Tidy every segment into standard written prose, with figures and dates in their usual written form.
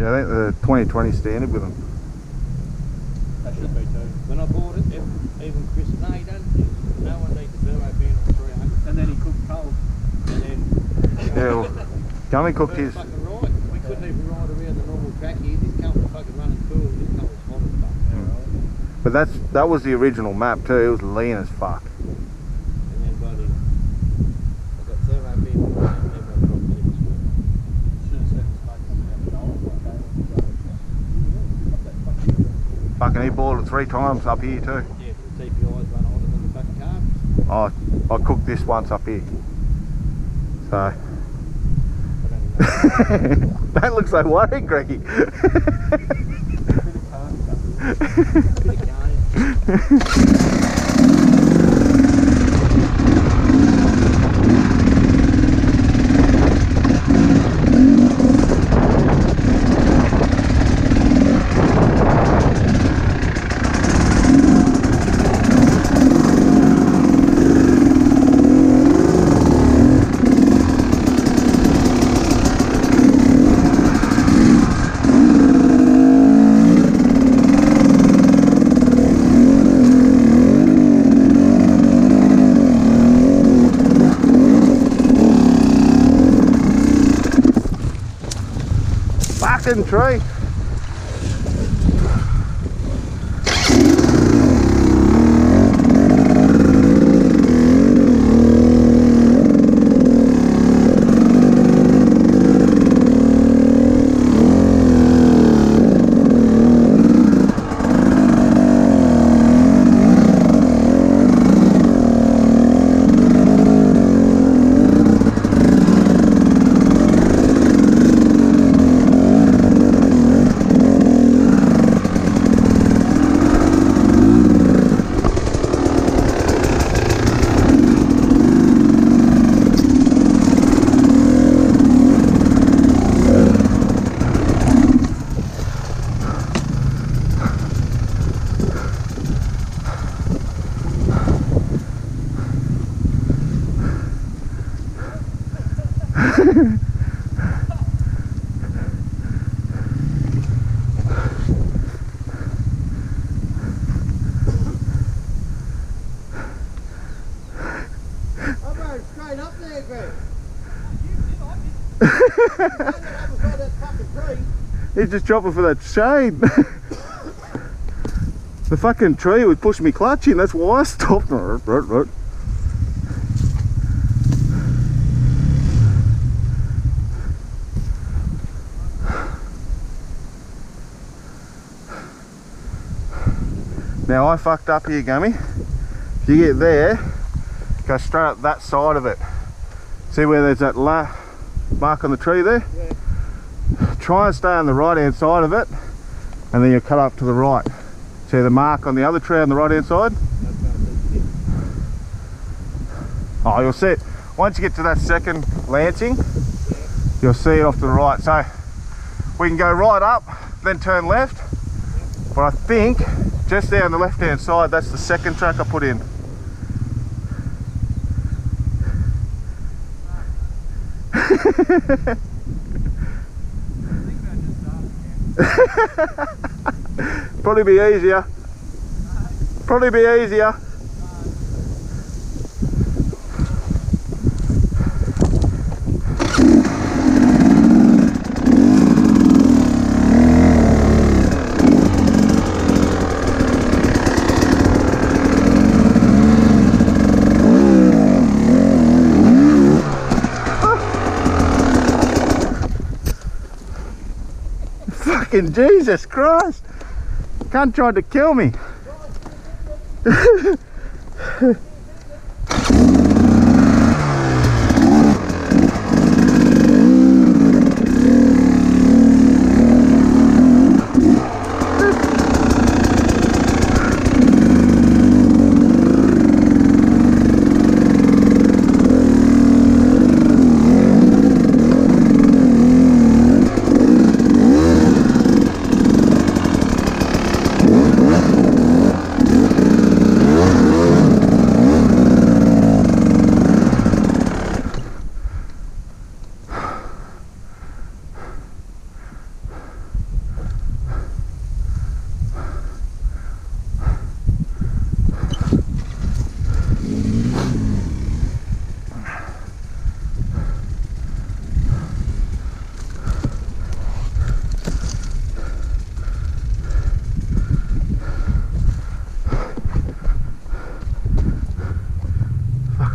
Yeah, I think the 2020 standard with them. That should be too. When I bought it, even Chris said, no, you don't, no one needs a turbo fan on 300. And then he cooked cold. And then... Yeah, well, Gummy cooked his... Fucking right. We couldn't even ride around the normal track here. This car was fucking running cool. This car was hot as fuck. Yeah, right. But that was the original map too. It was lean as fuck. And then bloody... I got turbo fan and then I dropped it. Fucking he boiled it 3 times up here too. Yeah, the TPI's run hotter than the fucking car. I cooked this once up here. So don't look so worried, Greggy. Fucking tree. He's just dropping for that shade. The fucking tree was pushing me clutch in, that's why I stopped. Now I fucked up here, Gummy. If you get there, go straight up that side of it. See where there's that mark on the tree there? Yeah. Try and stay on the right hand side of it, and then you'll cut up to the right. See the mark on the other tree on the right hand side? Oh, you'll see it. Once you get to that second lancing, you'll see it off to the right. So we can go right up, then turn left. But I think just there on the left hand side, that's the second track I put in. Probably be easier. Probably be easier. Fucking Jesus Christ! Cunt tried to kill me.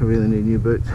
really need new boots.